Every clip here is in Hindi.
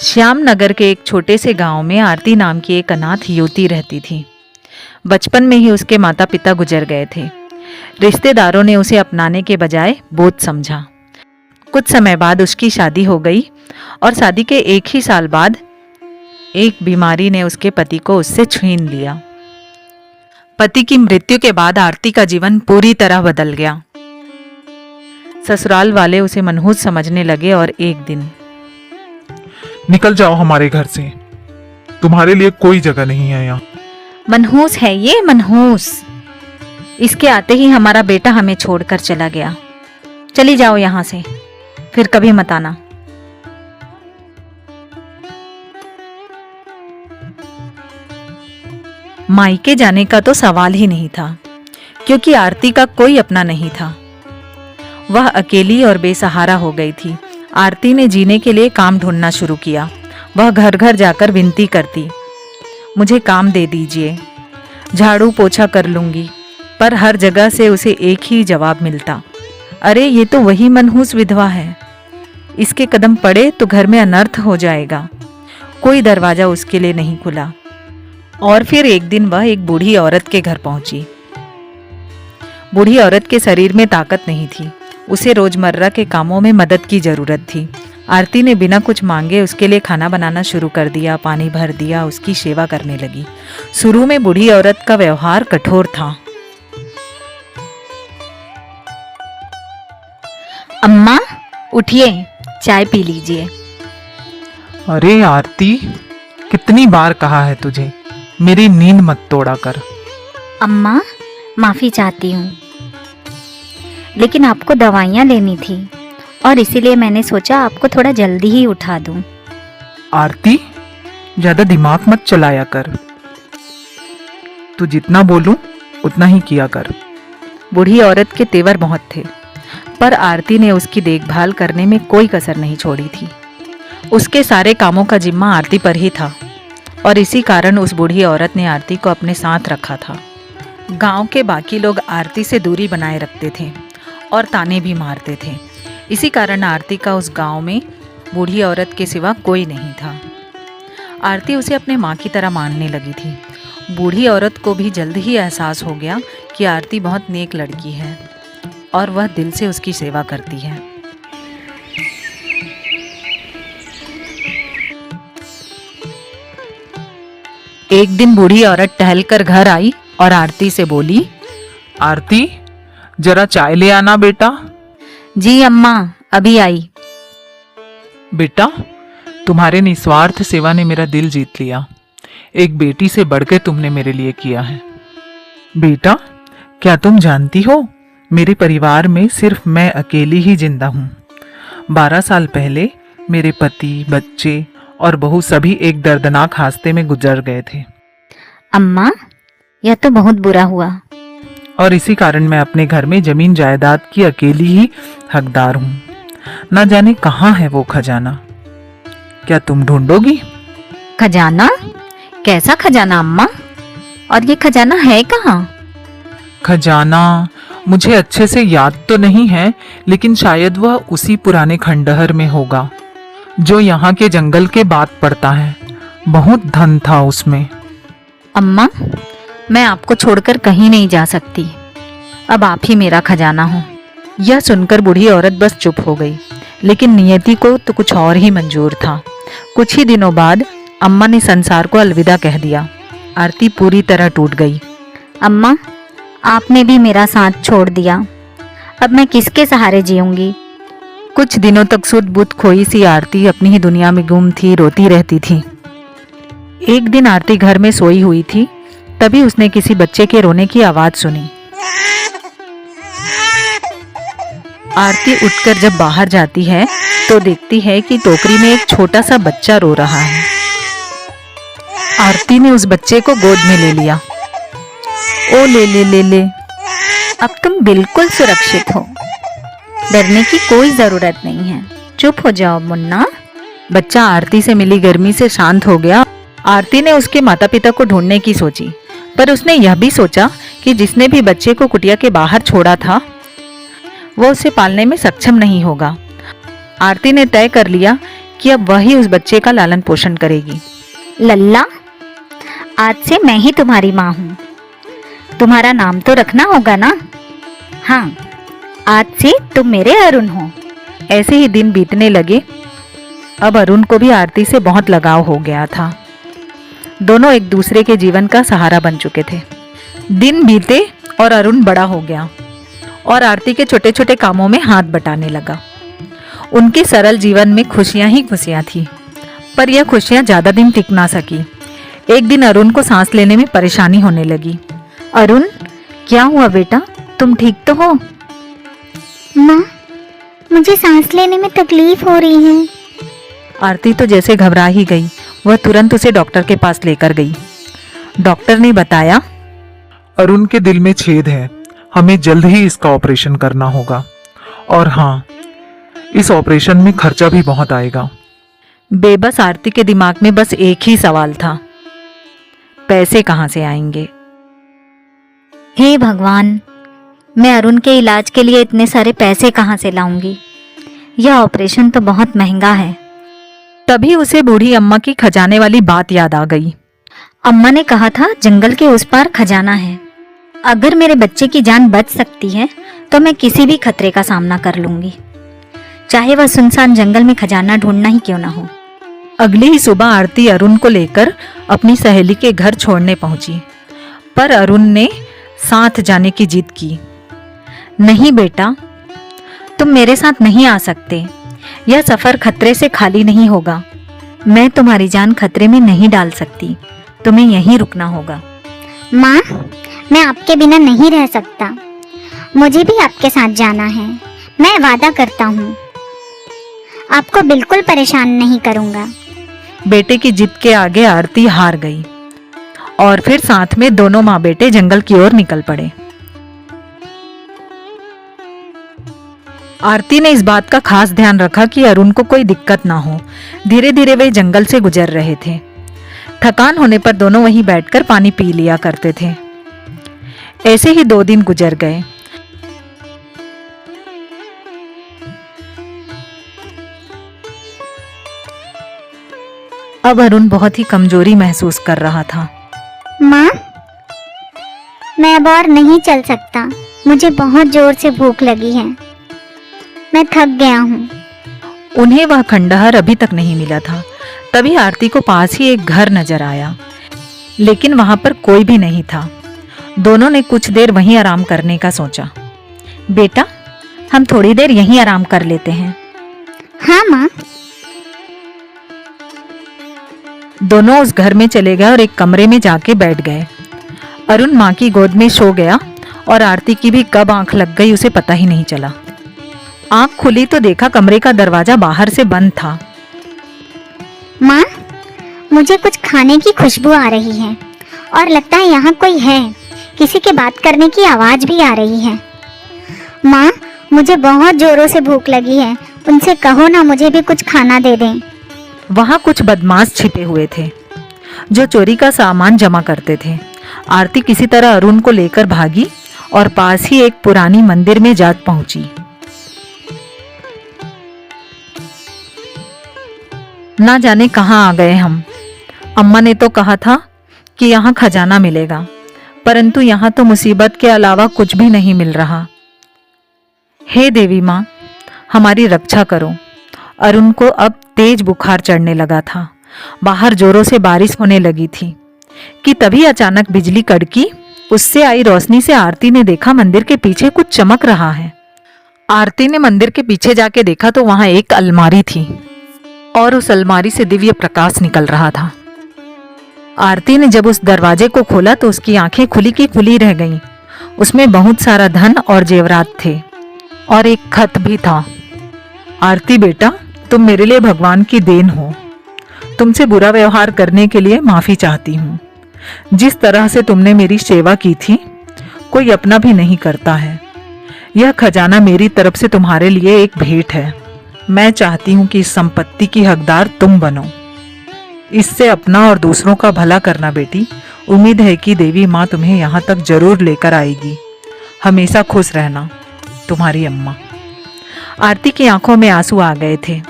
श्यामनगर के एक छोटे से गांव में आरती नाम की एक अनाथ युवती रहती थी। बचपन में ही उसके माता पिता गुजर गए थे। रिश्तेदारों ने उसे अपनाने के बजाय बोझ समझा। कुछ समय बाद उसकी शादी हो गई और शादी के एक ही साल बाद एक बीमारी ने उसके पति को उससे छीन लिया। पति की मृत्यु के बाद आरती का जीवन पूरी तरह बदल गया। ससुराल वाले उसे मनहूस समझने लगे और एक दिन, निकल जाओ हमारे घर से, तुम्हारे लिए कोई जगह नहीं है यहाँ। मनहूस है ये मनहूस, इसके आते ही हमारा बेटा हमें छोड़कर चला गया। चली जाओ यहाँ से, फिर कभी मत आना। मायके जाने का तो सवाल ही नहीं था, क्योंकि आरती का कोई अपना नहीं था। वह अकेली और बेसहारा हो गई थी। आरती ने जीने के लिए काम ढूंढना शुरू किया। वह घर घर जाकर विनती करती, मुझे काम दे दीजिए, झाड़ू पोछा कर लूंगी। पर हर जगह से उसे एक ही जवाब मिलता, अरे ये तो वही मनहूस विधवा है, इसके कदम पड़े तो घर में अनर्थ हो जाएगा। कोई दरवाजा उसके लिए नहीं खुला। और फिर एक दिन वह एक बूढ़ी औरत के घर पहुंची। बूढ़ी औरत के शरीर में ताकत नहीं थी। उसे रोजमर्रा के कामों में मदद की जरूरत थी। आरती ने बिना कुछ मांगे उसके लिए खाना बनाना शुरू कर दिया, पानी भर दिया, उसकी सेवा करने लगी। शुरू में बूढ़ी औरत का व्यवहार कठोर था। अम्मा उठिए, चाय पी लीजिए। अरे आरती, कितनी बार कहा है तुझे, मेरी नींद मत तोड़ा कर। अम्मा माफ़ी चाहती हूँ, लेकिन आपको दवाइयाँ लेनी थी और इसीलिए मैंने सोचा आपको थोड़ा जल्दी ही उठा दूँ। आरती, ज्यादा दिमाग मत चलाया कर, तू जितना बोलूं उतना ही किया कर। बूढ़ी औरत के तेवर बहुत थे, पर आरती ने उसकी देखभाल करने में कोई कसर नहीं छोड़ी थी। उसके सारे कामों का जिम्मा आरती पर ही था और इसी कारण उस बूढ़ी औरत ने आरती को अपने साथ रखा था। गांव के बाकी लोग आरती से दूरी बनाए रखते थे और ताने भी मारते थे। इसी कारण आरती का उस गांव में बूढ़ी औरत के सिवा कोई नहीं था। आरती उसे अपने माँ की तरह मानने लगी थी। बूढ़ी औरत को भी जल्द ही एहसास हो गया कि आरती बहुत नेक लड़की है और वह दिल से उसकी सेवा करती है। एक दिन बूढ़ी औरत टहलकर घर आई और आरती से बोली, आरती, जरा चाय ले आना बेटा। जी अम्मा, अभी आई। बेटा, तुम्हारे निस्वार्थ सेवा ने मेरा दिल जीत लिया। एक बेटी से बढ़कर तुमने मेरे लिए किया है। बेटा, क्या तुम जानती हो, मेरे परिवार में सिर्फ मैं अकेली ही जिंदा हूँ। 12 साल पहले मेरे पति, बच्चे और बहू सभी एक दर्दनाक हादसे में गुजर गए थे। अम्मा, यह तो बहुत बुरा हुआ। और इसी कारण मैं अपने घर में जमीन जायदाद की अकेली ही हकदार हूँ। ना जाने कहाँ है वो खजाना, क्या तुम ढूंढोगी? खजाना? कैसा खजाना अम्मा? और ये खजाना है कहाँ? खजाना मुझे अच्छे से याद तो नहीं है, लेकिन शायद वह उसी पुराने खंडहर में होगा जो यहाँ के जंगल के बाद पड़ता है। बहुत धन था उसमें। अम्मा, मैं आपको छोड़कर कहीं नहीं जा सकती। अब आप ही मेरा खजाना हो। यह सुनकर बूढ़ी औरत बस चुप हो गई, लेकिन नियति को तो कुछ और ही मंजूर था। कुछ ही दिनों बाद अम्मा ने संसार को अलविदा कह दिया। आरती पूरी तरह टूट गई। अम्मा, आपने भी मेरा साथ छोड़ दिया, अब मैं किसके सहारे जीऊंगी? कुछ दिनों तक सुध बुध खोई सी आरती अपनी ही दुनिया में गुम थी, रोती रहती थी। एक दिन आरती घर में सोई हुई थी, तभी उसने किसी बच्चे के रोने की आवाज सुनी। आरती उठकर जब बाहर जाती है तो देखती है कि टोकरी में एक छोटा सा बच्चा रो रहा है। आरती ने उस बच्चे को गोद में ले लिया। ओ ले ले ले ले, अब तुम बिल्कुल सुरक्षित हो, डरने की कोई जरूरत नहीं है। चुप हो जाओ मुन्ना। बच्चा आरती से मिली गर्मी से शांत हो गया। आरती ने उसके माता पिता को ढूंढने की सोची, पर उसने यह भी सोचा कि जिसने भी बच्चे को कुटिया के बाहर छोड़ा था वो उसे पालने में सक्षम नहीं होगा। आरती ने तय कर लिया कि अब वही उस बच्चे का लालन पोषण करेगी। लल्ला, आज से मैं ही तुम्हारी माँ हूँ। तुम्हारा नाम तो रखना होगा ना? हाँ, आज से तुम मेरे अरुण हो। ऐसे ही दिन बीतने लगे। अब अरुण को भी आरती से बहुत लगाव हो गया था। दोनों एक दूसरे के जीवन का सहारा बन चुके थे। दिन बीते और अरुण बड़ा हो गया और आरती के छोटे छोटे कामों में हाथ बटाने लगा। उनके सरल जीवन में खुशियां ही खुशियां थी, पर यह खुशियां ज्यादा दिन टिक ना सकी। एक दिन अरुण को सांस लेने में परेशानी होने लगी। अरुण, क्या हुआ बेटा? तुम ठीक तो हो? माँ, मुझे सांस लेने में तकलीफ हो रही है। आरती तो जैसे घबरा ही गई। वह तुरंत उसे डॉक्टर के पास लेकर गई। डॉक्टर ने बताया, अरुण के दिल में छेद है, हमें जल्द ही इसका ऑपरेशन करना होगा। और हाँ, इस ऑपरेशन में खर्चा भी बहुत आएगा। बेबस आरती के दिमाग में बस एक ही सवाल था, पैसे कहाँ से आएंगे। हे भगवान, मैं अरुण के इलाज के लिए इतने सारे पैसे कहाँ से लाऊंगी? यह ऑपरेशन तो बहुत महंगा है। तभी उसे बूढ़ी अम्मा की खजाने वाली बात याद आ गई। अम्मा ने कहा था जंगल के उस पार खजाना है। अगर मेरे बच्चे की जान बच सकती है तो मैं किसी भी खतरे का सामना कर लूंगी, चाहे वह सुनसान जंगल में खजाना ढूंढना ही क्यों ना हो। अगली ही सुबह आरती अरुण को लेकर अपनी सहेली के घर छोड़ने पहुंची, पर अरुण ने साथ जाने की जिद की। नहीं बेटा, तुम मेरे साथ नहीं आ सकते। यह सफर खतरे से खाली नहीं होगा। मैं तुम्हारी जान खतरे में नहीं डाल सकती। तुम्हें यहीं रुकना होगा। माँ, मैं आपके बिना नहीं रह सकता। मुझे भी आपके साथ जाना है। मैं वादा करता हूँ, आपको बिल्कुल परेशान नहीं करूँगा। बेटे की जिद के आगे आरती हार गई और फिर साथ में दोनों माँ बेटे जंगल की ओर निकल पड़े। आरती ने इस बात का खास ध्यान रखा कि अरुण को कोई दिक्कत ना हो। धीरे धीरे वे जंगल से गुजर रहे थे। थकान होने पर दोनों वहीं बैठकर पानी पी लिया करते थे। ऐसे ही 2 दिन गुजर गए। अब अरुण बहुत ही कमजोरी महसूस कर रहा था। माँ, मैं अब और नहीं चल सकता। मुझे बहुत जोर से भूख लगी है। मैं थक गया हूँ। उन्हें वह खंडहर अभी तक नहीं मिला था। तभी आरती को पास ही एक घर नजर आया, लेकिन वहां पर कोई भी नहीं था। दोनों ने कुछ देर वहीं आराम करने का सोचा। बेटा, हम थोड़ी देर यहीं आराम कर लेते हैं। हाँ माँ। दोनों उस घर में चले गए और एक कमरे में जाके बैठ गए। अरुण माँ की गोद में सो गया और आरती की भी कब आंख लग गई उसे पता ही नहीं चला। आंख खुली तो देखा कमरे का दरवाजा बाहर से बंद था। माँ, मुझे कुछ खाने की खुशबू आ रही है और लगता है यहाँ कोई है। किसी के बात करने की आवाज भी आ रही है। माँ, मुझे बहुत जोरों से भूख लगी है। उनसे कहो ना मुझे भी कुछ खाना दे दें। वहां कुछ बदमाश छिपे हुए थे जो चोरी का सामान जमा करते थे। आरती किसी तरह अरुण को लेकर भागी और पास ही एक पुरानी मंदिर में जा पहुंची। ना जाने कहां आ गए हम। अम्मा ने तो कहा था कि यहाँ खजाना मिलेगा, परंतु यहाँ तो मुसीबत के अलावा कुछ भी नहीं मिल रहा। हे देवी माँ, हमारी रक्षा करो। अरुण को अब तेज बुखार चढ़ने लगा था। बाहर जोरों से बारिश होने लगी थी कि तभी अचानक बिजली कड़की। उससे आई रोशनी से आरती ने देखा मंदिर के पीछे कुछ चमक रहा है। आरती ने मंदिर के पीछे जाके देखा तो वहां एक अलमारी थी और उस अलमारी से दिव्य प्रकाश निकल रहा था। आरती ने जब उस दरवाजे को खोला तो उसकी आंखें खुली की खुली रह गईं। उसमें बहुत सारा धन और जेवरात थे और एक खत भी था। आरती बेटा, तुम मेरे लिए भगवान की देन हो। तुमसे बुरा व्यवहार करने के लिए माफी चाहती हूँ। जिस तरह से तुमने मेरी सेवा की थी, कोई अपना भी नहीं करता है। यह खजाना मेरी तरफ से तुम्हारे लिए एक भेंट है। मैं चाहती हूँ कि इस संपत्ति की हकदार तुम बनो। इससे अपना और दूसरों का भला करना बेटी। उम्मीद है कि देवी माँ तुम्हें यहाँ तक जरूर लेकर आएगी। हमेशा खुश रहना, तुम्हारी अम्मा। आरती की आंखों में आंसू आ गए थे।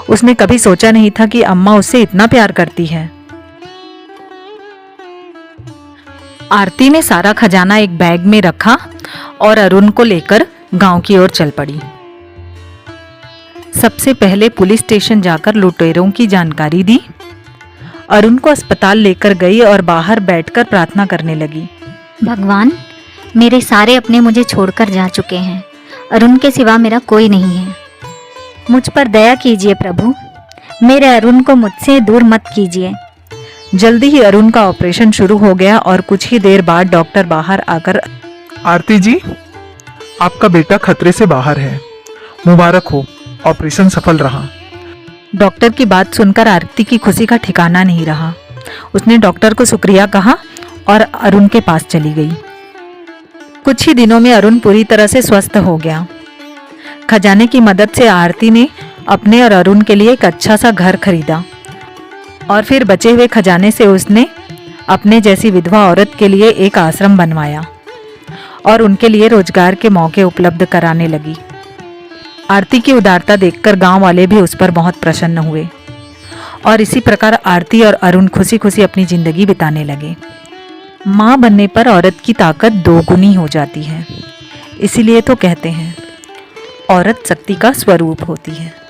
उसने कभी सोचा नहीं था कि अम्मा उससे इतना प्यार करती है। आरती ने सारा खजाना एक बैग में रखा और अरुण को लेकर गांव की ओर चल पड़ी। सबसे पहले पुलिस स्टेशन जाकर लुटेरों की जानकारी दी। अरुण को अस्पताल लेकर गई और बाहर बैठकर प्रार्थना करने लगी। भगवान, मेरे सारे अपने मुझे छोड़कर जा चुके हैं। अरुण के सिवा मेरा कोई नहीं है। मुझ पर दया कीजिए प्रभु। मेरे अरुण को मुझसे दूर मत कीजिए। जल्दी ही अरुण का ऑपरेशन शुरू हो गया और कुछ ही देर बाद डॉक्टर बाहर आकर, आरती जी, आपका बेटा खतरे से बाहर है। मुबारक हो, ऑपरेशन सफल रहा। डॉक्टर की बात सुनकर आरती की खुशी का ठिकाना नहीं रहा। उसने डॉक्टर को शुक्रिया कहा और अरुण के पास चली गई। कुछ ही दिनों में अरुण पूरी तरह से स्वस्थ हो गया। खजाने की मदद से आरती ने अपने और अरुण के लिए एक अच्छा सा घर खरीदा और फिर बचे हुए खजाने से उसने अपने जैसी विधवा औरत के लिए एक आश्रम बनवाया और उनके लिए रोजगार के मौके उपलब्ध कराने लगी। आरती की उदारता देखकर गांव वाले भी उस पर बहुत प्रसन्न हुए और इसी प्रकार आरती और अरुण खुशी खुशी अपनी जिंदगी बिताने लगे। माँ बनने पर औरत की ताकत दोगुनी हो जाती है। इसीलिए तो कहते हैं, औरत शक्ति का स्वरूप होती है।